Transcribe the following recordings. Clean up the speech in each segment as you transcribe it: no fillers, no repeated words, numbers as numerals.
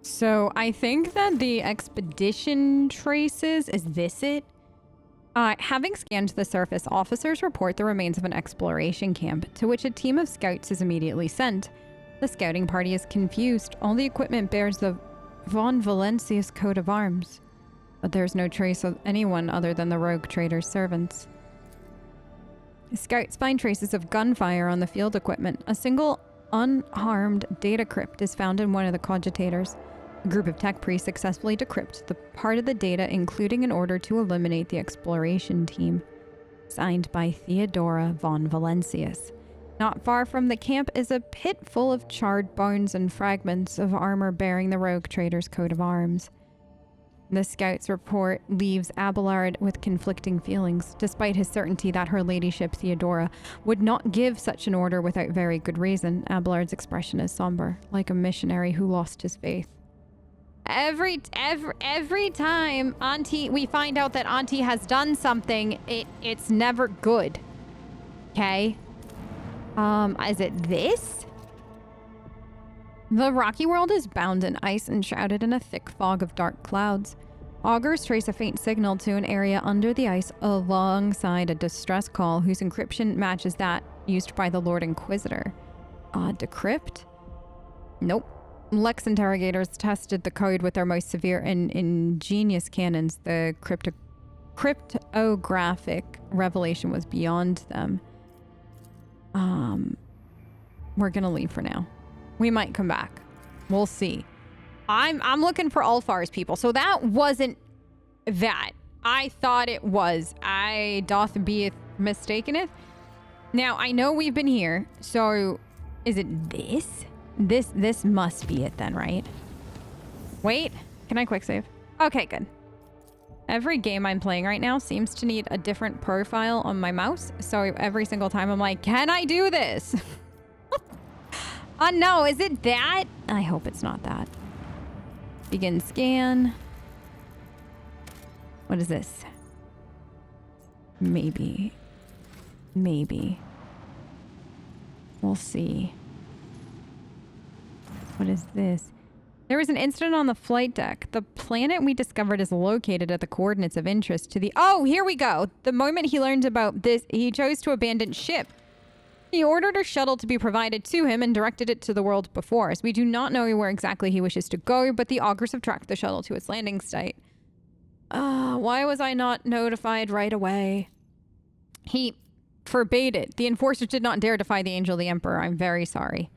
So I think that the expedition traces, is this it? Having scanned the surface, officers report the remains of an exploration camp, to which a team of scouts is immediately sent. The scouting party is confused. All the equipment bears the Von Valencius coat of arms, but there's no trace of anyone other than the rogue trader's servants. Scouts find traces of gunfire on the field equipment. A single unharmed data crypt is found in one of the cogitators. A group of tech priests successfully decrypt the part of the data, including an order to eliminate the exploration team. Signed by Theodora von Valencius. Not far from the camp is a pit full of charred bones and fragments of armor bearing the rogue trader's coat of arms. The scout's report leaves Abelard with conflicting feelings, despite his certainty that her ladyship Theodora would not give such an order without very good reason. Abelard's expression is somber, like a missionary who lost his faith. Every time we find out that Auntie has done something, it's never good. Okay? Is it this? The rocky world is bound in ice and shrouded in a thick fog of dark clouds. Augurs trace a faint signal to an area under the ice alongside a distress call whose encryption matches that used by the Lord Inquisitor. Decrypt? Nope. Lex interrogators tested the code with their most severe and ingenious cannons. The cryptographic revelation was beyond them. We're gonna leave for now. We might come back. We'll see. I'm looking for Ulfar's people. So that wasn't that. I thought it was. I doth be mistakeneth. Now, I know we've been here. So, is it this? This must be it then, right? Wait. Can I quick save? Okay, good. Every game I'm playing right now seems to need a different profile on my mouse. So every single time I'm like, can I do this? Oh no, is it that? I hope it's not that. Begin scan. What is this? Maybe. We'll see. What is this? There was an incident on the flight deck. The planet we discovered is located at the coordinates of interest to the... Oh, here we go. The moment he learned about this, he chose to abandon ship. He ordered a shuttle to be provided to him and directed it to the world before us. We do not know where exactly he wishes to go, but the augurs have tracked the shuttle to its landing site. Why was I not notified right away? He forbade it. The enforcers did not dare defy the Angel of the Emperor. I'm very sorry.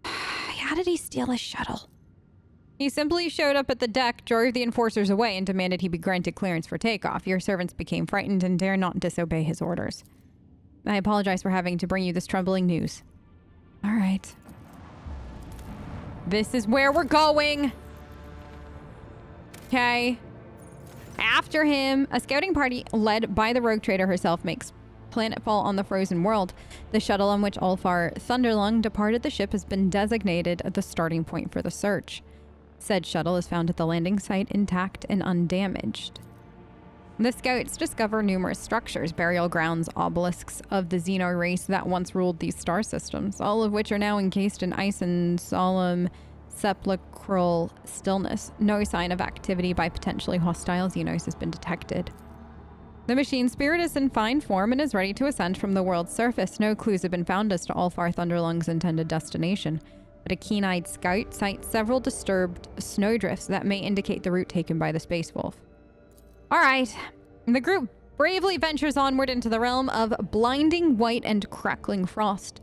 How did he steal a shuttle? He simply showed up at the deck, drove the enforcers away, and demanded he be granted clearance for takeoff. Your servants became frightened and dare not disobey his orders. I apologize for having to bring you this troubling news. All right. This is where we're going. Okay. After him, a scouting party led by the rogue trader herself makes planetfall on the frozen world. The shuttle on which Ulfar Thunderlung departed the ship has been designated the starting point for the search. Said shuttle is found at the landing site intact and undamaged. The scouts discover numerous structures, burial grounds, obelisks of the Xeno race that once ruled these star systems, all of which are now encased in ice and solemn sepulchral stillness. No sign of activity by potentially hostile Xenos has been detected. The machine spirit is in fine form and is ready to ascend from the world's surface. No clues have been found as to Ulfar Thunderlung's intended destination, but a keen-eyed scout sights several disturbed snowdrifts that may indicate the route taken by the Space Wolf. All right, the group bravely ventures onward into the realm of blinding white and crackling frost.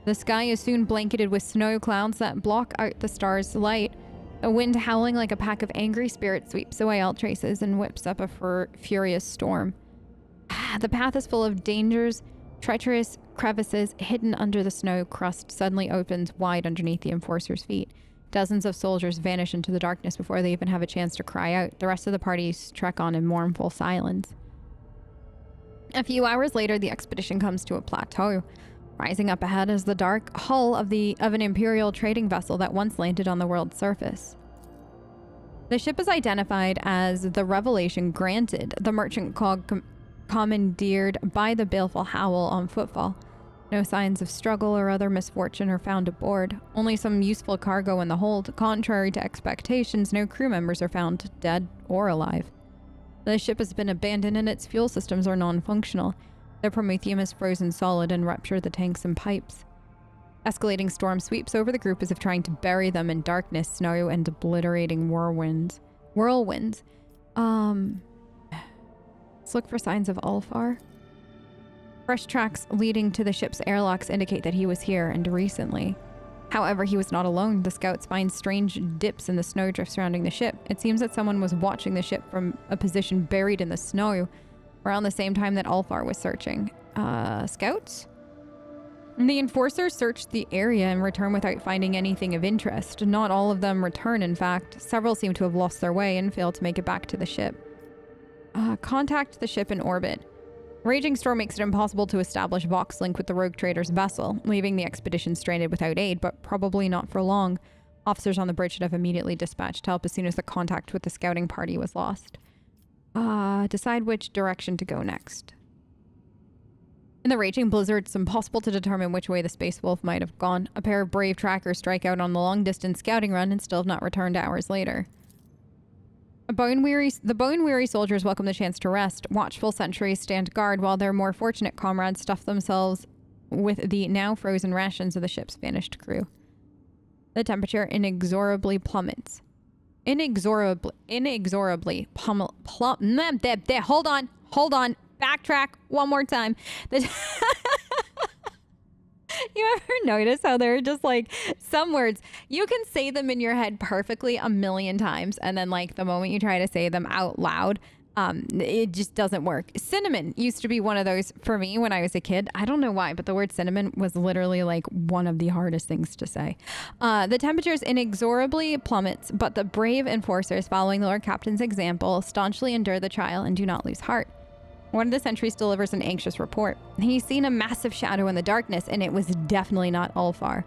The sky is soon blanketed with snow clouds that block out the stars' light. A wind howling like a pack of angry spirits sweeps away all traces and whips up a furious storm. The path is full of dangers. Treacherous crevices hidden under the snow crust suddenly opens wide underneath the enforcers' feet. Dozens of soldiers vanish into the darkness before they even have a chance to cry out. The rest of the party trek on in mournful silence. A few hours later, the expedition comes to a plateau. Rising up ahead is the dark hull of an Imperial trading vessel that once landed on the world's surface. The ship is identified as the Revelation Granted, the merchant cog commandeered by the baleful Howl on Footfall. No signs of struggle or other misfortune are found aboard. Only some useful cargo in the hold. Contrary to expectations, no crew members are found, dead or alive. The ship has been abandoned and its fuel systems are non-functional. The promethium is frozen solid and ruptured the tanks and pipes. Escalating storm sweeps over the group as if trying to bury them in darkness, snow, and obliterating whirlwinds. Let's look for signs of Ulfar. Fresh tracks leading to the ship's airlocks indicate that he was here, and recently. However, he was not alone. The scouts find strange dips in the snowdrift surrounding the ship. It seems that someone was watching the ship from a position buried in the snow around the same time that Ulfar was searching. Scouts? The enforcers searched the area and returned without finding anything of interest. Not all of them return, in fact. Several seem to have lost their way and failed to make it back to the ship. Contact the ship in orbit. Raging storm makes it impossible to establish Vox link with the rogue trader's vessel, leaving the expedition stranded without aid, but probably not for long. Officers on the bridge should have immediately dispatched help as soon as the contact with the scouting party was lost. Decide which direction to go next. In the raging blizzard, it's impossible to determine which way the Space Wolf might have gone. A pair of brave trackers strike out on the long-distance scouting run and still have not returned hours later. The bone-weary soldiers welcome the chance to rest. Watchful sentries stand guard while their more fortunate comrades stuff themselves with the now frozen rations of the ship's vanished crew. The temperature inexorably plummets. Hold on. Backtrack one more time. You ever notice how there are just like some words, you can say them in your head perfectly a million times, and then like the moment you try to say them out loud, it just doesn't work. Cinnamon used to be one of those for me when I was a kid. I don't know why, but the word cinnamon was literally like one of the hardest things to say. The temperatures inexorably plummets, but the brave enforcers, following the Lord Captain's example, staunchly endure the trial and do not lose heart. One of the sentries delivers an anxious report. He's seen a massive shadow in the darkness, and it was definitely not Ulfar.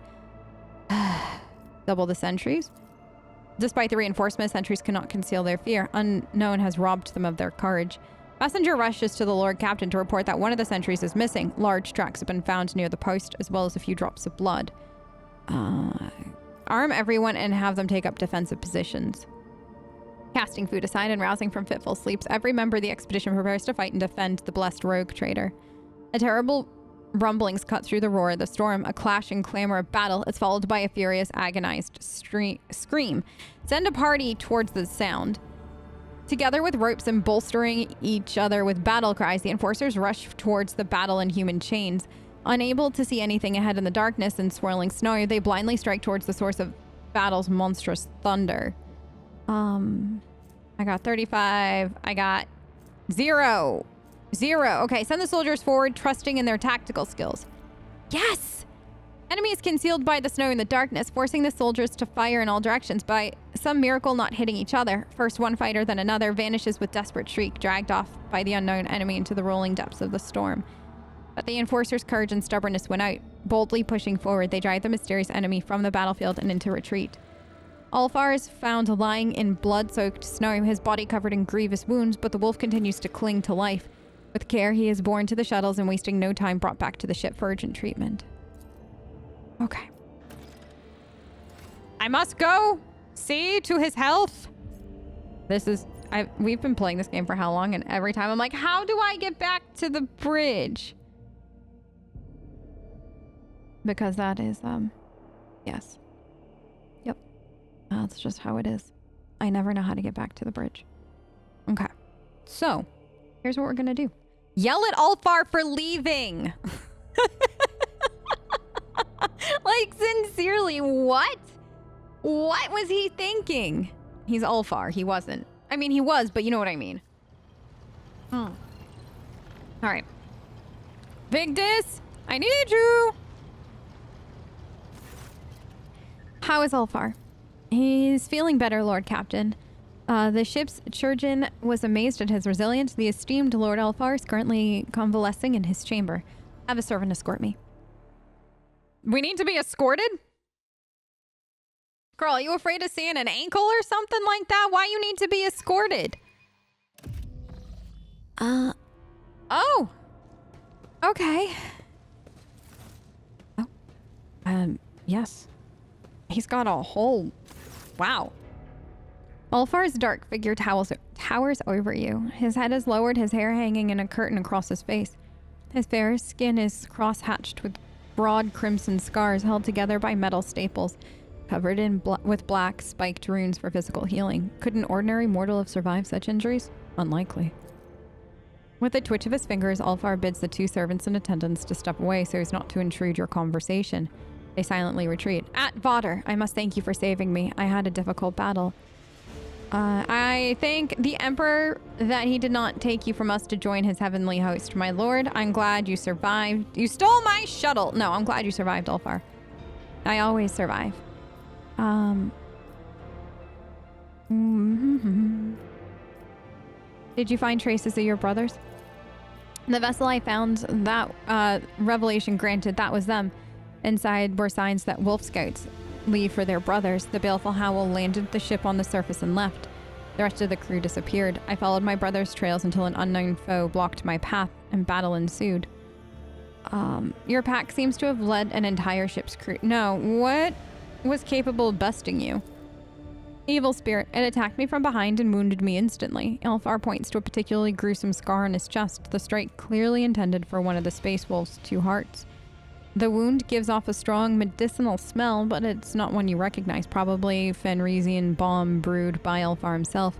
Double the sentries. Despite the reinforcement, sentries cannot conceal their fear. Unknown has robbed them of their courage. Messenger rushes to the Lord Captain to report that one of the sentries is missing. Large tracks have been found near the post, as well as a few drops of blood. Arm everyone and have them take up defensive positions. Casting food aside and rousing from fitful sleeps, every member of the expedition prepares to fight and defend the blessed rogue trader. A terrible rumblings cut through the roar of the storm, a clash and clamor of battle. It's followed by a furious, agonized scream. Send a party towards the sound. Together with ropes and bolstering each other with battle cries, the enforcers rush towards the battle in human chains. Unable to see anything ahead in the darkness and swirling snow, they blindly strike towards the source of battle's monstrous thunder. I got 35. I got 0. Okay, send the soldiers forward, trusting in their tactical skills. Yes! Enemy is concealed by the snow and the darkness, forcing the soldiers to fire in all directions, by some miracle not hitting each other. First one fighter, then another, vanishes with desperate shriek, dragged off by the unknown enemy into the rolling depths of the storm. But the enforcers' courage and stubbornness went out. Boldly pushing forward, they drive the mysterious enemy from the battlefield and into retreat. Ulfar is found lying in blood-soaked snow, his body covered in grievous wounds, but the wolf continues to cling to life. With care, he is borne to the shuttles and, wasting no time, brought back to the ship for urgent treatment. Okay. I must go see to his health. We've been playing this game for how long, and every time I'm like, how do I get back to the bridge? Because that is, yes. Yep. That's just how it is. I never know how to get back to the bridge. Okay. So, here's what we're gonna do. Yell at Ulfar for leaving! Like, sincerely, what? What was he thinking? He's Ulfar. He wasn't. I mean, he was, but you know what I mean. Alright. Vigdis, I need you! How is Ulfar? He's feeling better, Lord Captain. The ship's surgeon was amazed at his resilience. The esteemed Lord Ulfar is currently convalescing in his chamber. Have a servant escort me. We need to be escorted? Girl, are you afraid of seeing an ankle or something like that? Why you need to be escorted? Oh. Okay. Yes. He's got a whole... Wow. Ulfar's dark figure towers over you. His head is lowered, his hair hanging in a curtain across his face. His fair skin is cross-hatched with broad crimson scars held together by metal staples, covered in with black spiked runes for physical healing. Could an ordinary mortal have survived such injuries? Unlikely. With a twitch of his fingers, Ulfar bids the 2 servants and attendants to step away so as not to intrude your conversation. They silently retreat. At Vodder, I must thank you for saving me. I had a difficult battle. I thank the Emperor that he did not take you from us to join his heavenly host. My lord, I'm glad you survived. You stole my shuttle. No, I'm glad you survived, Ulfar. I always survive. Did you find traces of your brothers? The vessel I found, that revelation granted, that was them. Inside were signs that wolf scouts leave for their brothers. The baleful howl landed the ship on the surface and left. The rest of the crew disappeared. I followed my brother's trails until an unknown foe blocked my path and battle ensued. Your pack seems to have led an entire ship's crew. No, what was capable of besting you? Evil spirit. It attacked me from behind and wounded me instantly. Ulfar points to a particularly gruesome scar on his chest, the strike clearly intended for one of the Space Wolf's 2 hearts. The wound gives off a strong medicinal smell, but it's not one you recognize. Probably Fenrisian balm brewed by Ulfar himself.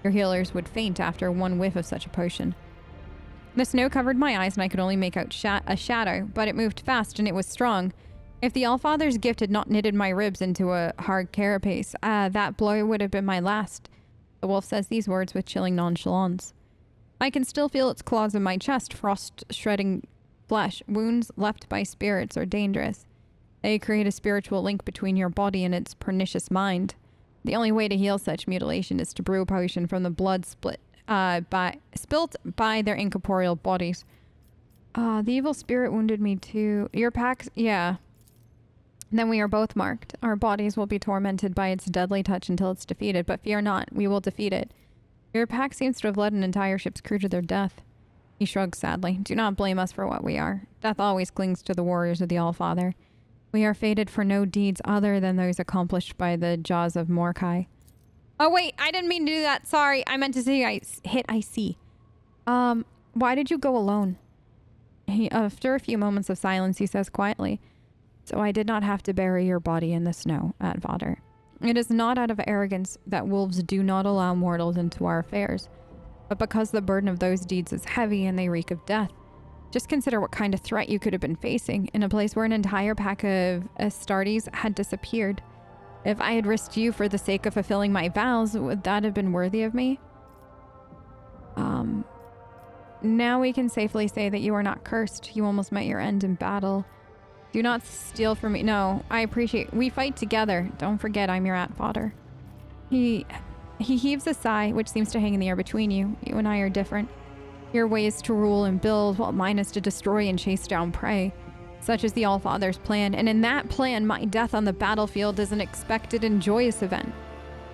Your healers would faint after one whiff of such a potion. The snow covered my eyes and I could only make out a shadow, but it moved fast and it was strong. If the Allfather's gift had not knitted my ribs into a hard carapace, that blow would have been my last. The wolf says these words with chilling nonchalance. I can still feel its claws in my chest, frost shredding flesh. Wounds left by spirits are dangerous. They create a spiritual link between your body and its pernicious mind. The only way to heal such mutilation is to brew a potion from the blood spilt by their incorporeal bodies. The evil spirit wounded me too. Your pack's... yeah. Then we are both marked. Our bodies will be tormented by its deadly touch until it's defeated, but fear not, we will defeat it. Your pack seems to have led an entire ship's crew to their death. He shrugs sadly. Do not blame us for what we are. Death always clings to the warriors of the Allfather. We are fated for no deeds other than those accomplished by the jaws of Mordecai. Oh wait, I didn't mean to do that. Sorry, I meant to say I see. Why did you go alone? After a few moments of silence, he says quietly, so I did not have to bury your body in the snow at Vodder. It is not out of arrogance that wolves do not allow mortals into our affairs, but because the burden of those deeds is heavy and they reek of death. Just consider what kind of threat you could have been facing in a place where an entire pack of Astartes had disappeared. If I had risked you for the sake of fulfilling my vows, would that have been worthy of me? Now we can safely say that you are not cursed. You almost met your end in battle. Do not steal from me. No, I appreciate... we fight together. Don't forget I'm your at-fodder. He heaves a sigh, which seems to hang in the air between you. You and I are different. Your way is to rule and build, while mine is to destroy and chase down prey. Such is the Allfather's plan, and in that plan, my death on the battlefield is an expected and joyous event,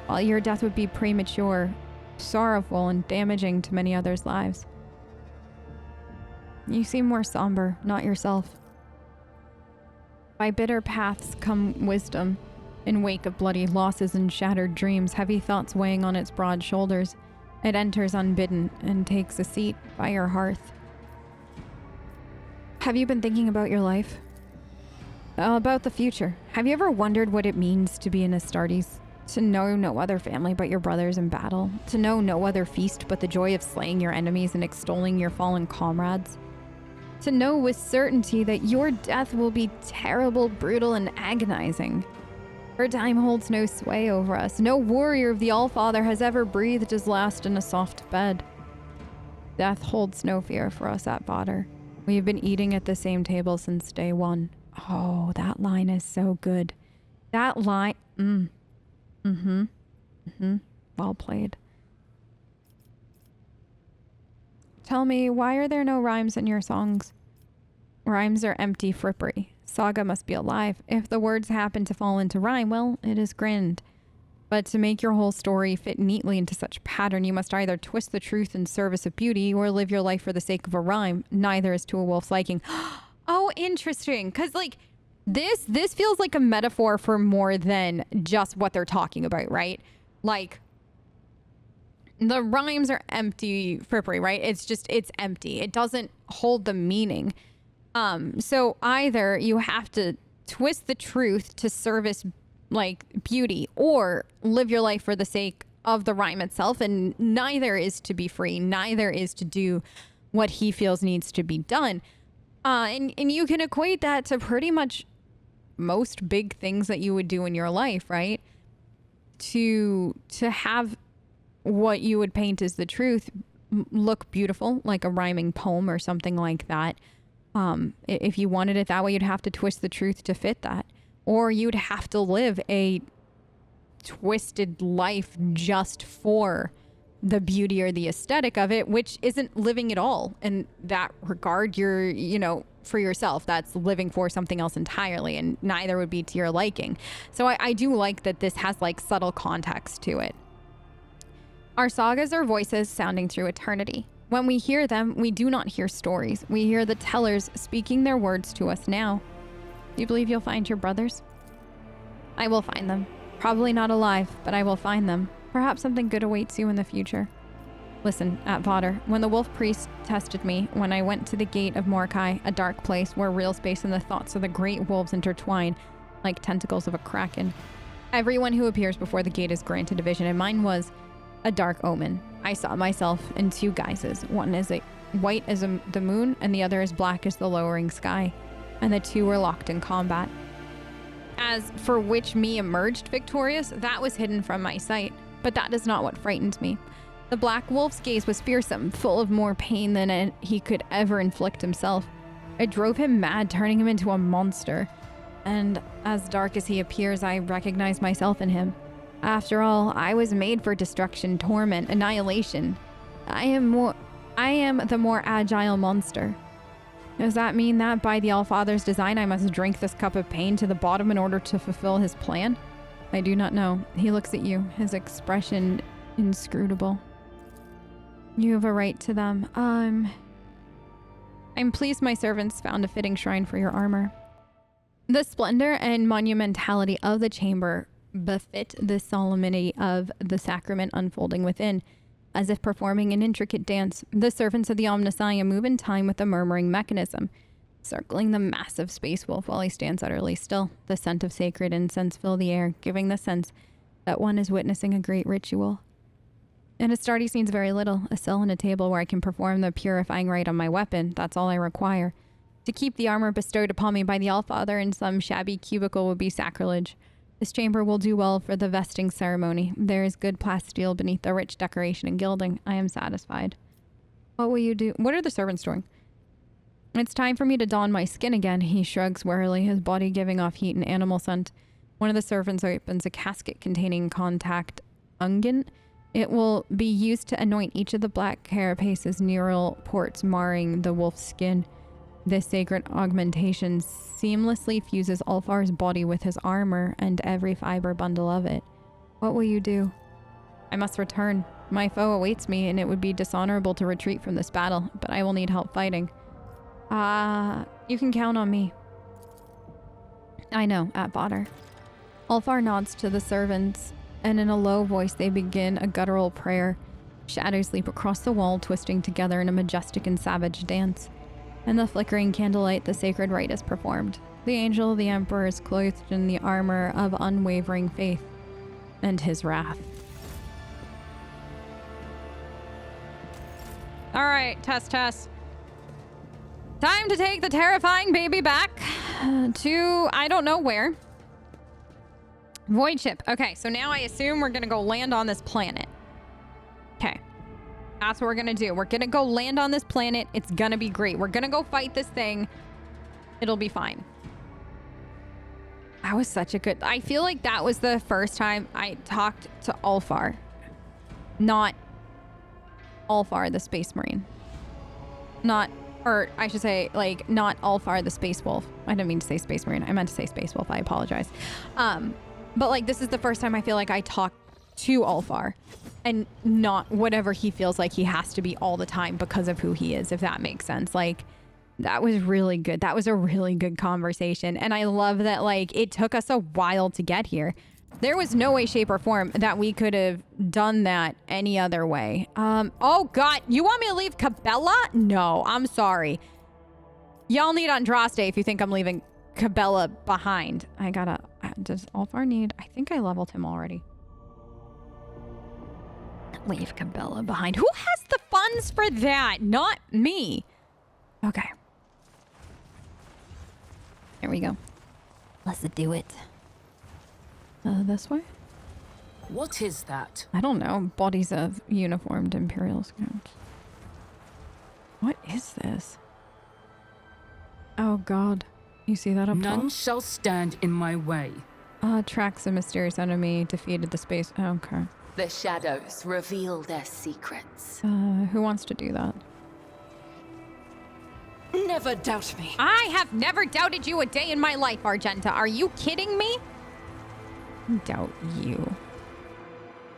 while your death would be premature, sorrowful, and damaging to many others' lives. You seem more somber, not yourself. By bitter paths come wisdom. In wake of bloody losses and shattered dreams, heavy thoughts weighing on its broad shoulders, it enters unbidden and takes a seat by your hearth. Have you been thinking about your life? About the future. Have you ever wondered what it means to be an Astartes? To know no other family but your brothers in battle? To know no other feast but the joy of slaying your enemies and extolling your fallen comrades? To know with certainty that your death will be terrible, brutal, and agonizing. For time holds no sway over us. No warrior of the Allfather has ever breathed his last in a soft bed. Death holds no fear for us at Vodder. We have been eating at the same table since day one. Oh, that line is so good. That line... Well played. Tell me, why are there no rhymes in your songs? Rhymes are empty frippery. Saga must be alive. If the words happen to fall into rhyme, well, it is grand. But to make your whole story fit neatly into such pattern, you must either twist the truth in service of beauty or live your life for the sake of a rhyme. Neither is to a wolf's liking. Oh, interesting. Because, like, This feels like a metaphor for more than just what they're talking about, right? Like, the rhymes are empty frippery, right? It's empty. It doesn't hold the meaning. So either you have to twist the truth to service like beauty, or live your life for the sake of the rhyme itself, and neither is to be free. Neither is to do what he feels needs to be done. And you can equate that to pretty much most big things that you would do in your life, right? To have what you would paint as the truth look beautiful, like a rhyming poem or something like that. If you wanted it that way, you'd have to twist the truth to fit that. Or you'd have to live a twisted life just for the beauty or the aesthetic of it, which isn't living at all. In that regard, you're, for yourself, that's living for something else entirely, and neither would be to your liking. So I do like that this has like subtle context to it. Our sagas are voices sounding through eternity. When we hear them, we do not hear stories. We hear the tellers speaking their words to us now. Do you believe you'll find your brothers? I will find them. Probably not alive, but I will find them. Perhaps something good awaits you in the future. Listen, Atvater, when the wolf priest tested me, when I went to the gate of Mordecai, a dark place where real space and the thoughts of the great wolves intertwine like tentacles of a kraken. Everyone who appears before the gate is granted a vision, and mine was a dark omen. I saw myself in two guises. One is white as the moon, and the other as black as the lowering sky. And the two were locked in combat. As for which me emerged victorious, that was hidden from my sight. But that is not what frightened me. The black wolf's gaze was fearsome, full of more pain than he could ever inflict himself. It drove him mad, turning him into a monster. And as dark as he appears, I recognize myself in him. After all, I was made for destruction, torment, annihilation. I am the more agile monster. Does that mean that by the Allfather's design I must drink this cup of pain to the bottom in order to fulfill his plan? I do not know. He looks at you, his expression inscrutable. You have a right to them. I'm pleased my servants found a fitting shrine for your armor. The splendor and monumentality of the chamber befit the solemnity of the sacrament unfolding within. As if performing an intricate dance, the servants of the Omnissiah move in time with the murmuring mechanism, circling the massive space wolf while he stands utterly still. The scent of sacred incense fill the air, giving the sense that one is witnessing a great ritual. And Astartes needs very little, a sill and a table where I can perform the purifying rite on my weapon. That's all I require. To keep the armor bestowed upon me by the Allfather in some shabby cubicle would be sacrilege. This chamber will do well for the vesting ceremony. There is good plasteel beneath the rich decoration and gilding. I am satisfied. What will you do? What are the servants doing? It's time for me to don my skin again. He shrugs wearily, his body giving off heat and animal scent. One of the servants opens a casket containing contact unguent. It will be used to anoint each of the black carapace's neural ports marring the wolf's skin. This sacred augmentation seamlessly fuses Ulfar's body with his armor and every fiber bundle of it. What will you do? I must return. My foe awaits me, and it would be dishonorable to retreat from this battle, but I will need help fighting. You can count on me. I know, Atvater. Ulfar nods to the servants, and in a low voice they begin a guttural prayer. Shadows leap across the wall, twisting together in a majestic and savage dance. In the flickering candlelight, the sacred rite is performed. The angel of the Emperor is clothed in the armor of unwavering faith and his wrath. All right, Tess. Time to take the terrifying baby back to, I don't know where. Void ship. Okay, so now I assume we're going to go land on this planet. Okay. That's what we're gonna do. We're gonna go land on this planet. It's gonna be great. We're gonna go fight this thing. It'll be fine. That was such a good... I feel like that was the first time I talked to Ulfar. Not Ulfar, the Space Marine. Not... Or I should say, like, not Ulfar, the Space Wolf. I didn't mean to say Space Marine. I meant to say Space Wolf. I apologize. But, like, this is the first time I feel like I talked to Ulfar. And not whatever he feels like he has to be all the time because of who he is, if that makes sense. Like, That was really good. That was a really good conversation. And I love that, like, it took us a while to get here. There was no way, shape, or form that we could have done that any other way. Oh, God. You want me to leave Cabela? No, I'm sorry. Y'all need Andraste if you think I'm leaving Cabela behind. I gotta... Does Ulfar need... I think I leveled him already. Leave Cabela behind. Who has the funds for that? Not me. Okay. Here we go. Let's do it. This way? What is that? I don't know. Bodies of uniformed Imperial scouts. What is this? Oh, God. You see that up top? None shall stand in my way. Tracks a mysterious enemy, defeated the space... Oh, okay. The shadows reveal their secrets. Who wants to do that? Never doubt me. I have never doubted you a day in my life, Argenta. Are you kidding me? Doubt you.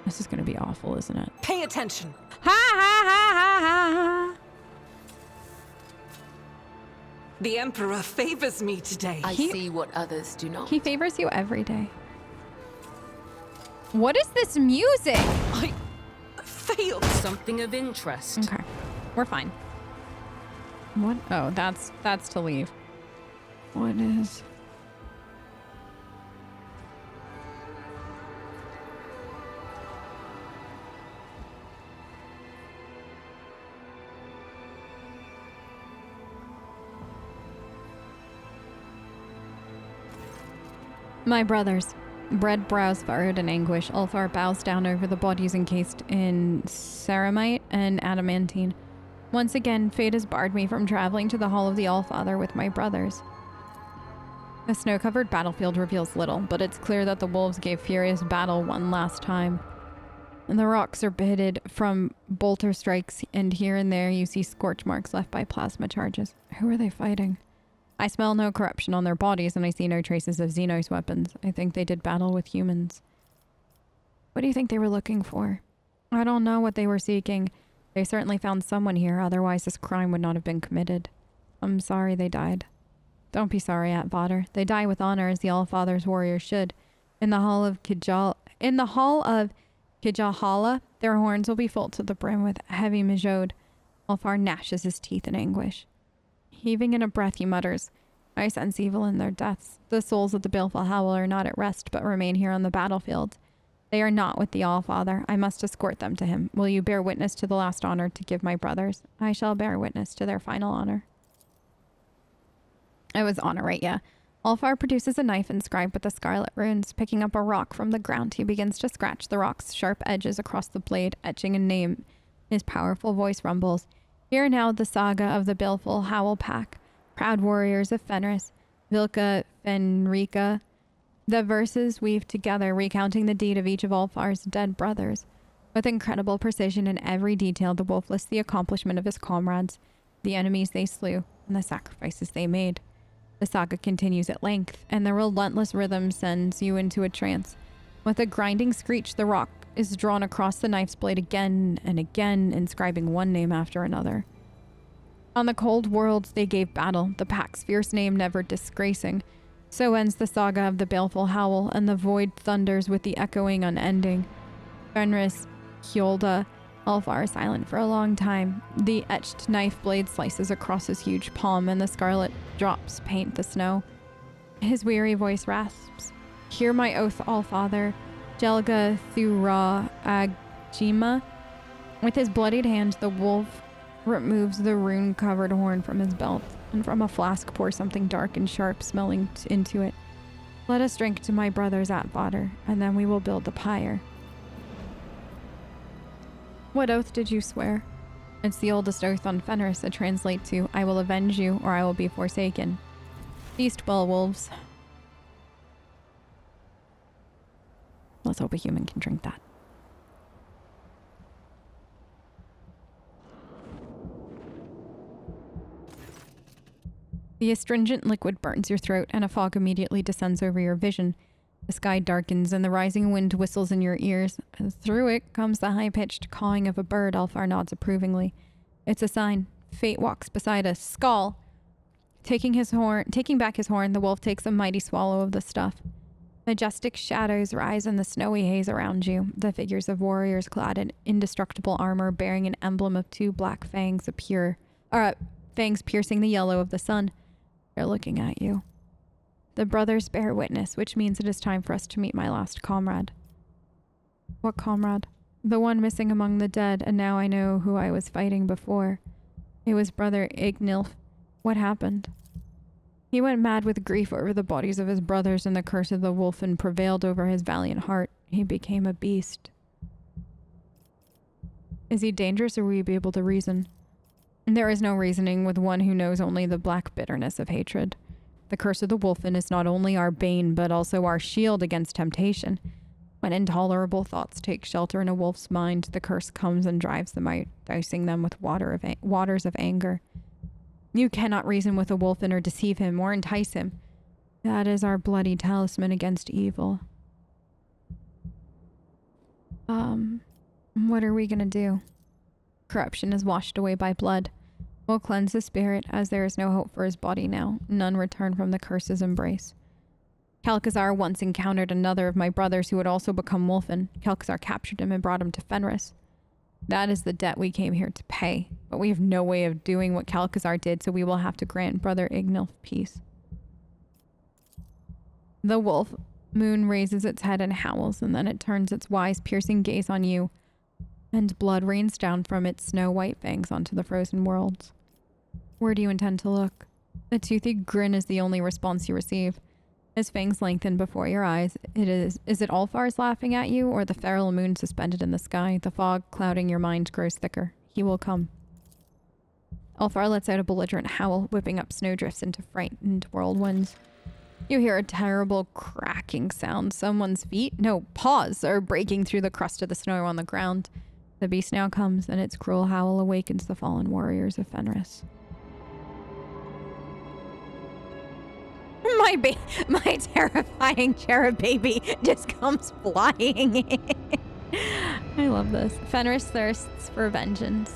This is going to be awful, isn't it? Pay attention. Ha ha ha ha ha. The Emperor favors me today. I see what others do not. He favors you every day. What is this music? I failed. Something of interest. Okay. We're fine. What? Oh, that's to leave. What is... My brothers. Red brows furrowed in anguish, Ulfar bows down over the bodies encased in ceramite and adamantine. Once again, fate has barred me from traveling to the Hall of the Allfather with my brothers. The snow-covered battlefield reveals little, but it's clear that the wolves gave furious battle one last time. And the rocks are pitted from bolter strikes, and here and there you see scorch marks left by plasma charges. Who are they fighting? I smell no corruption on their bodies, and I see no traces of Xenos weapons. I think they did battle with humans. What do you think they were looking for? I don't know what they were seeking. They certainly found someone here, otherwise this crime would not have been committed. I'm sorry they died. Don't be sorry, Atvater. They die with honor as the Allfather's warriors should. In the Hall of Kijahala, their horns will be full to the brim with heavy majode. Ulfar gnashes his teeth in anguish. Heaving in a breath, he mutters, I sense evil in their deaths. The souls of the baleful Howl are not at rest, but remain here on the battlefield. They are not with the Allfather. I must escort them to him. Will you bear witness to the last honor to give my brothers? I shall bear witness to their final honor. It was honor, right? Yeah. Ulfar produces a knife inscribed with the scarlet runes. Picking up a rock from the ground, he begins to scratch the rock's sharp edges across the blade, etching a name. His powerful voice rumbles. Hear now the saga of the baleful Howl Pack, proud warriors of Fenris, Vilka, Fenrika. The verses weave together, recounting the deed of each of Ulfar's dead brothers. With incredible precision in every detail, the wolf lists the accomplishment of his comrades, the enemies they slew, and the sacrifices they made. The saga continues at length, and the relentless rhythm sends you into a trance. With a grinding screech, the rock is drawn across the knife's blade again and again, inscribing one name after another. On the cold worlds they gave battle, the pack's fierce name never disgracing. So ends the saga of the baleful Howl, and the void thunders with the echoing unending. Fenris, Hjolda, Ulfar silent for a long time. The etched knife blade slices across his huge palm, and the scarlet drops paint the snow. His weary voice rasps, Hear my oath, Allfather. Jelga Thura Agjima. With his bloodied hand, the wolf removes the rune-covered horn from his belt, and from a flask pours something dark and sharp smelling into it. Let us drink to my brothers Atvater, and then we will build the pyre. What oath did you swear? It's the oldest oath on Fenris that translates to, I will avenge you, or I will be forsaken. Feast well, wolves. Let's hope a human can drink that. The astringent liquid burns your throat, and a fog immediately descends over your vision. The sky darkens, and the rising wind whistles in your ears. Through it comes the high-pitched cawing of a bird. Ulfar nods approvingly. It's a sign. Fate walks beside us. Skull! Taking back his horn, the wolf takes a mighty swallow of the stuff. Majestic shadows rise in the snowy haze around you. The figures of warriors clad in indestructible armor bearing an emblem of two black fangs fangs piercing the yellow of the sun. They're looking at you. The brothers bear witness, which means it is time for us to meet my last comrade. What comrade? The one missing among the dead, and now I know who I was fighting before. It was Brother Ignilf. What happened? He went mad with grief over the bodies of his brothers, and the curse of the wolfen prevailed over his valiant heart. He became a beast. Is he dangerous, or will you be able to reason? There is no reasoning with one who knows only the black bitterness of hatred. The curse of the wolfen is not only our bane, but also our shield against temptation. When intolerable thoughts take shelter in a wolf's mind, the curse comes and drives them out, dousing them with waters of anger. You cannot reason with a wolfen or deceive him or entice him. That is our bloody talisman against evil. What are we gonna do? Corruption is washed away by blood. We'll cleanse the spirit, as there is no hope for his body now. None return from the curse's embrace. Kalkazar once encountered another of my brothers who had also become wolfen. Kalkazar captured him and brought him to Fenris. That is the debt we came here to pay, but we have no way of doing what Kalkazar did, so we will have to grant Brother Ignilf peace. The wolf moon raises its head and howls, and then it turns its wise, piercing gaze on you, and blood rains down from its snow-white fangs onto the frozen worlds. Where do you intend to look? A toothy grin is the only response you receive. His fangs lengthen before your eyes. Is it Ulfar's laughing at you, or the feral moon suspended in the sky? The fog clouding your mind grows thicker. He will come. Ulfar lets out a belligerent howl, whipping up snowdrifts into frightened whirlwinds. You hear a terrible cracking sound. Someone's feet, paws, are breaking through the crust of the snow on the ground. The beast now comes, and its cruel howl awakens the fallen warriors of Fenris. My terrifying cherub baby just comes flying in. I love this. Fenris thirsts for vengeance.